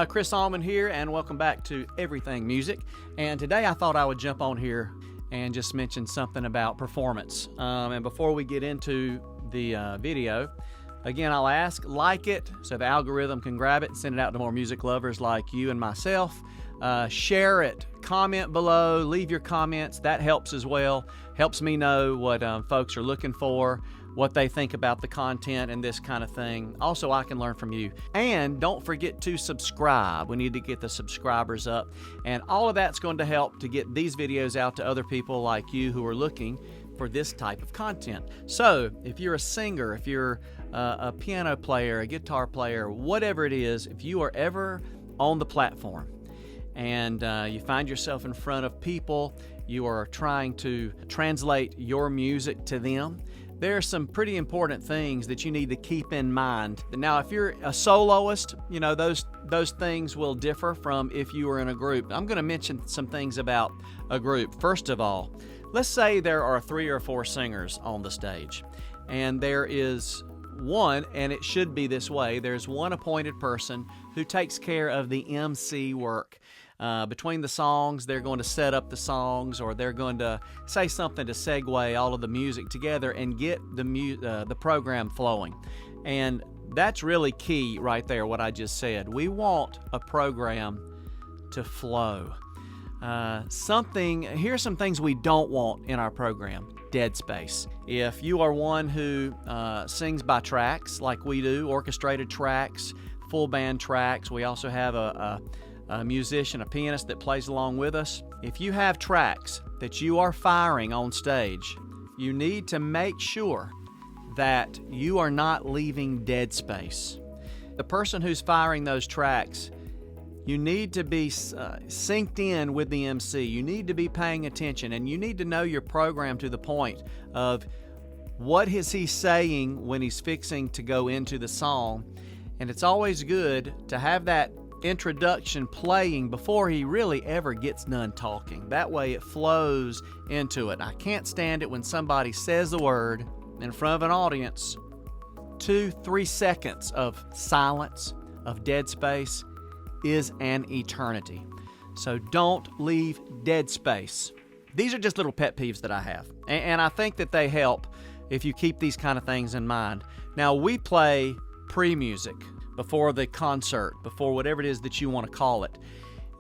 Chris Allman here, and welcome back to Everything Music. And today I thought I would jump on here and just mention something about performance. And before we get into the video, again, I'll ask, like it so the algorithm can grab it and send it out to more music lovers like you and myself. Share it, comment below, leave your comments. That helps as well. Helps me know what folks are looking for, what they think about the content and this kind of thing. Also, I can learn from you. And don't forget to subscribe. We need to get the subscribers up. And all of that's going to help to get these videos out to other people like you who are looking for this type of content. So if you're a singer, if you're a piano player, a guitar player, whatever it is, if you are ever on the platform and you find yourself in front of people, you are trying to translate your music to them, there are some pretty important things that you need to keep in mind. Now, if you're a soloist, you know, those things will differ from if you were in a group. I'm going to mention some things about a group. First of all, let's say there are 3 or 4 singers on the stage, and there is one, and it should be this way, there's one appointed person who takes care of the MC work. Between the songs, they're going to set up the songs, or they're going to say something to segue all of the music together and get the program flowing. And that's really key right there, what I just said. We want a program to flow. Here's some things we don't want in our program. Dead space. If you are one who sings by tracks like we do, orchestrated tracks, full band tracks, we also have a musician, a pianist that plays along with us. If you have tracks that you are firing on stage, you need to make sure that you are not leaving dead space. The person who's firing those tracks, you need to be synced in with the MC. You need to be paying attention, and you need to know your program to the point of what is he saying when he's fixing to go into the song. And it's always good to have that introduction playing before he really ever gets done talking. That way it flows into it. I can't stand it when somebody says the word in front of an audience. 2-3 seconds of silence, of dead space, is an eternity. So don't leave dead space. These are just little pet peeves that I have, and I think that they help if you keep these kind of things in mind. Now, we play pre-music before the concert, before whatever it is that you want to call it.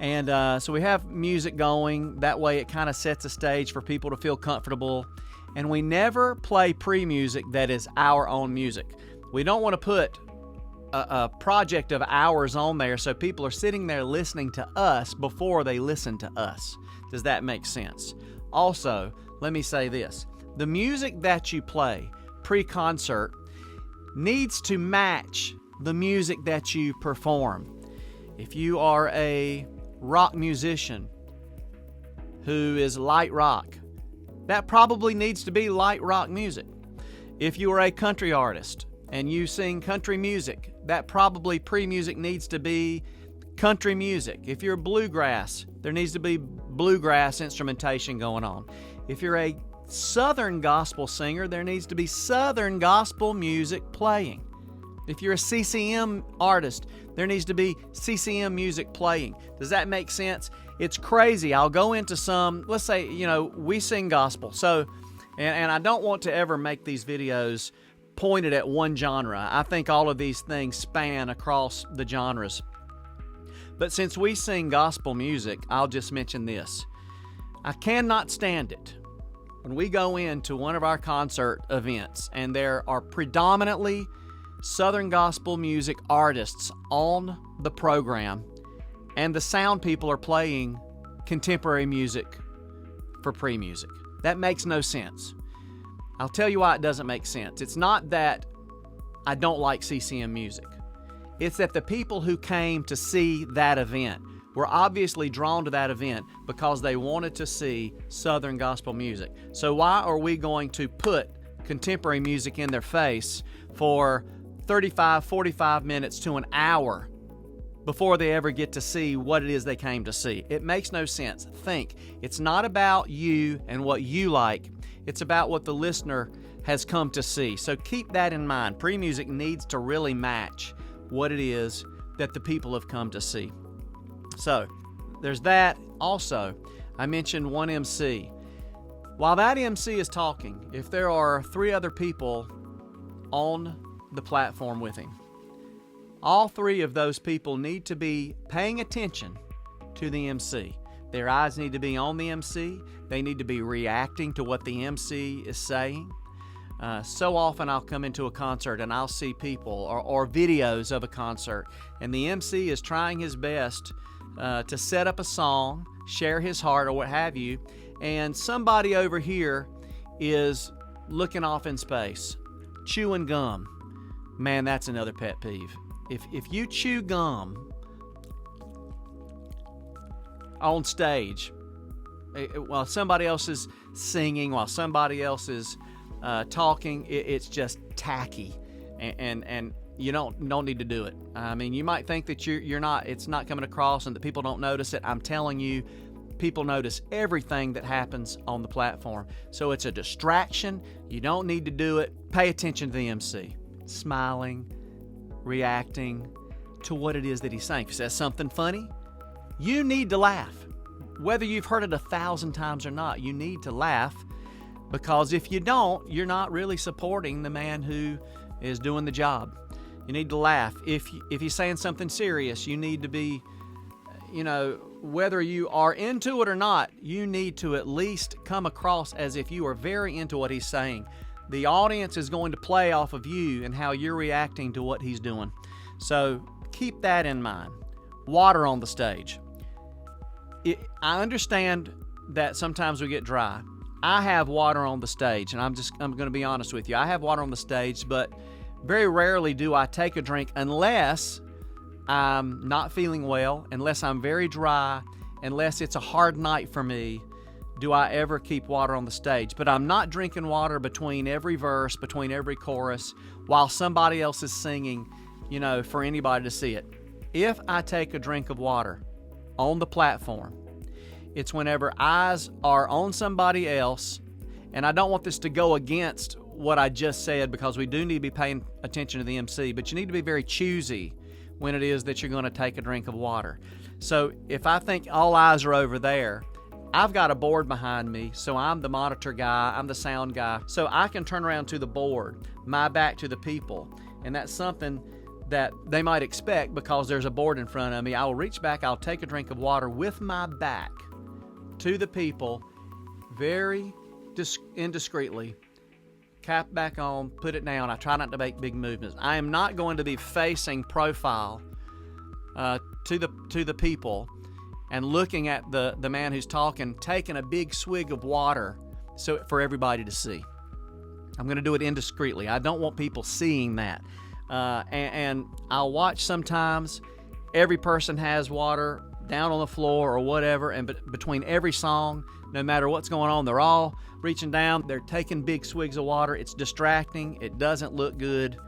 And so we have music going. That way it kind of sets a stage for people to feel comfortable. And we never play pre-music that is our own music. We don't want to put a project of ours on there so people are sitting there listening to us before they listen to us. Does that make sense? Also, let me say this. The music that you play pre-concert needs to match the music that you perform. If you are a rock musician who is light rock, that probably needs to be light rock music. If you are a country artist and you sing country music, that probably pre-music needs to be country music. If you're bluegrass, there needs to be bluegrass instrumentation going on. If you're a Southern gospel singer, there needs to be Southern gospel music playing. If you're a CCM artist, there needs to be CCM music playing. Does that make sense? It's crazy. I'll go into some, let's say, you know, we sing gospel. So, and I don't want to ever make these videos pointed at one genre. I think all of these things span across the genres. But since we sing gospel music, I'll just mention this. I cannot stand it when we go into one of our concert events and there are predominantly Southern gospel music artists on the program, and the sound people are playing contemporary music for pre-music. That makes no sense. I'll tell you why it doesn't make sense. It's not that I don't like CCM music. It's that the people who came to see that event were obviously drawn to that event because they wanted to see Southern gospel music. So why are we going to put contemporary music in their face for 35, 45 minutes to an hour before they ever get to see what it is they came to see? It makes no sense. Think. It's not about you and what you like. It's about what the listener has come to see. So keep that in mind. Pre-music needs to really match what it is that the people have come to see. So there's that. Also, I mentioned one MC. While that MC is talking, if there are 3 other people on the platform with him, all 3 of those people need to be paying attention to the MC. Their eyes need to be on the MC. They need to be reacting to what the MC is saying. So often I'll come into a concert and I'll see people or videos of a concert, and the MC is trying his best to set up a song, share his heart or what have you, and somebody over here is looking off in space, chewing gum. Man, that's another pet peeve. If you chew gum on stage while somebody else is singing, while somebody else is talking, it's just tacky, and you don't need to do it. I mean, you might think that it's not coming across and that people don't notice it. I'm telling you, people notice everything that happens on the platform. So it's a distraction. You don't need to do it. Pay attention to the MC, smiling, reacting to what it is that he's saying. If he says something funny, you need to laugh. Whether you've heard it 1,000 times or not, you need to laugh, because if you don't, you're not really supporting the man who is doing the job. You need to laugh. If he's saying something serious, you need to be, whether you are into it or not, you need to at least come across as if you are very into what he's saying. The audience is going to play off of you and how you're reacting to what he's doing. So keep that in mind. Water on the stage. I understand that sometimes we get dry. I have water on the stage, and I'm going to be honest with you. I have water on the stage, but very rarely do I take a drink unless I'm not feeling well, unless I'm very dry, unless it's a hard night for me, do I ever keep water on the stage. But I'm not drinking water between every verse, between every chorus, while somebody else is singing, for anybody to see it. If I take a drink of water on the platform, it's whenever eyes are on somebody else, and I don't want this to go against what I just said, because we do need to be paying attention to the MC, but you need to be very choosy when it is that you're going to take a drink of water. So if I think all eyes are over there, I've got a board behind me, so I'm the monitor guy, I'm the sound guy, so I can turn around to the board, my back to the people, and that's something that they might expect because there's a board in front of me. I will reach back, I'll take a drink of water with my back to the people, very indiscreetly, cap back on, put it down. I try not to make big movements. I am not going to be facing profile to the people and looking at the man who's talking, taking a big swig of water for everybody to see. I'm going to do it indiscreetly. I don't want people seeing that. And I'll watch sometimes. Every person has water down on the floor or whatever, and between every song, no matter what's going on, they're all reaching down, they're taking big swigs of water. It's distracting. It doesn't look good.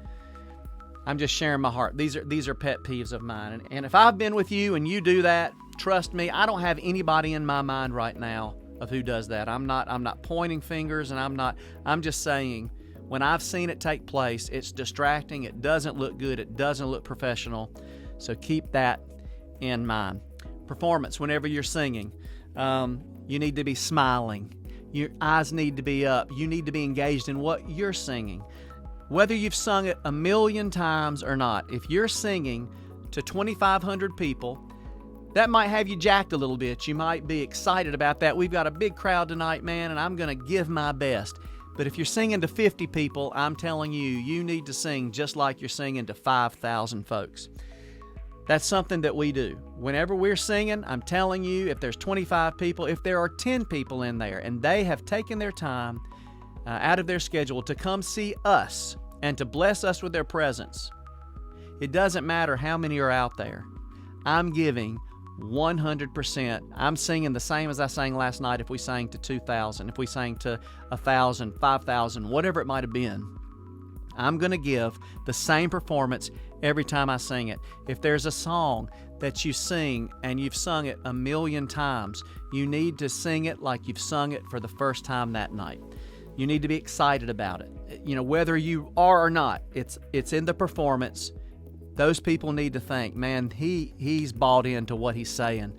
I'm just sharing my heart. These are pet peeves of mine. And if I've been with you and you do that, trust me, I don't have anybody in my mind right now of who does that. I'm not pointing fingers, and I'm just saying, when I've seen it take place, it's distracting. It doesn't look good. It doesn't look professional. So keep that in mind. Performance, whenever you're singing, you need to be smiling. Your eyes need to be up. You need to be engaged in what you're singing. Whether you've sung it 1,000,000 times or not, if you're singing to 2,500 people, that might have you jacked a little bit. You might be excited about that. We've got a big crowd tonight, man, and I'm going to give my best. But if you're singing to 50 people, I'm telling you, you need to sing just like you're singing to 5,000 folks. That's something that we do. Whenever we're singing, I'm telling you, if there's 25 people, if there are 10 people in there, and they have taken their time out of their schedule to come see us and to bless us with their presence, it doesn't matter how many are out there. I'm giving 100%. I'm singing the same as I sang last night if we sang to 2,000, if we sang to 1,000, 5,000, whatever it might have been. I'm going to give the same performance every time I sing it. If there's a song that you sing and you've sung it 1,000,000 times, you need to sing it like you've sung it for the first time that night. You need to be excited about it. Whether you are or not, it's in the performance. those people need to think, man, he's bought into what he's saying.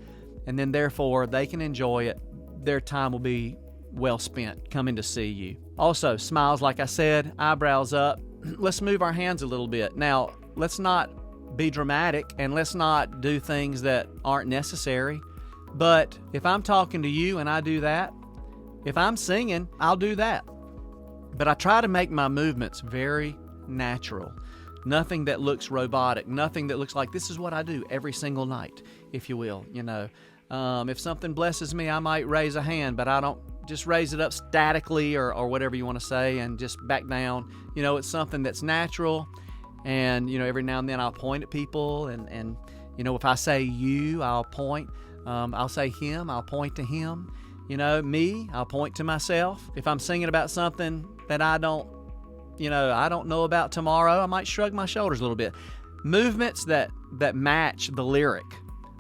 And then therefore they can enjoy it. Their time will be well spent coming to see you. Also, smiles, like I said, eyebrows up. Let's move our hands a little bit. Now, let's not be dramatic and let's not do things that aren't necessary. But if I'm talking to you and I do that, if I'm singing, I'll do that. But I try to make my movements very natural. Nothing that looks robotic, nothing that looks like this is what I do every single night, if you will. If something blesses me, I might raise a hand, but I don't just raise it up statically or whatever you want to say and just back down. It's something that's natural. And, every now and then I'll point at people and if I say you, I'll point. I'll say him, I'll point to him. Me, I'll point to myself. If I'm singing about something that I don't know about tomorrow, I might shrug my shoulders a little bit. Movements that match the lyric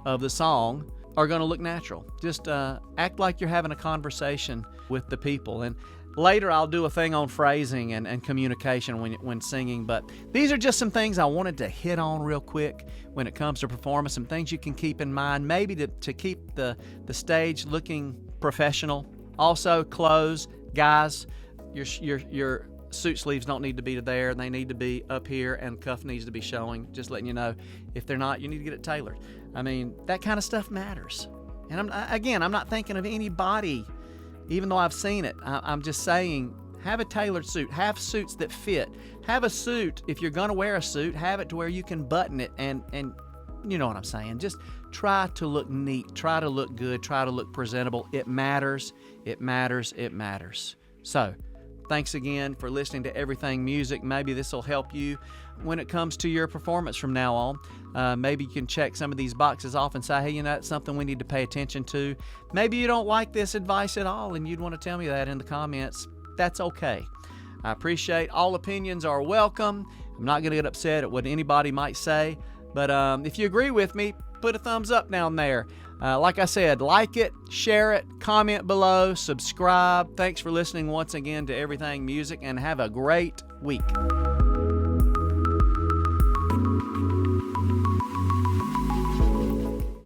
of the song are going to look natural. Just act like you're having a conversation with the people. And later I'll do a thing on phrasing and communication when singing, but these are just some things I wanted to hit on real quick when it comes to performance, some things you can keep in mind, maybe to keep the stage looking professional. Also, clothes, guys, your suit sleeves don't need to be there. They need to be up here, and cuff needs to be showing. Just letting you know. If they're not, you need to get it tailored. I mean, that kind of stuff matters. And I'm not thinking of anybody, even though I've seen it. I'm just saying, have a tailored suit. Have suits that fit. Have a suit, if you're going to wear a suit, have it to where you can button it and you know what I'm saying. Just try to look neat. Try to look good. Try to look presentable. It matters. It matters. It matters. So, thanks again for listening to Everything Music. Maybe this will help you when it comes to your performance from now on. Maybe you can check some of these boxes off and say, hey, that's something we need to pay attention to. Maybe you don't like this advice at all and you'd want to tell me that in the comments. That's okay. I appreciate all opinions are welcome. I'm not going to get upset at what anybody might say. But if you agree with me, put a thumbs up down there. Like I said, like it, share it, comment below, subscribe. Thanks for listening once again to Everything Music, and have a great week.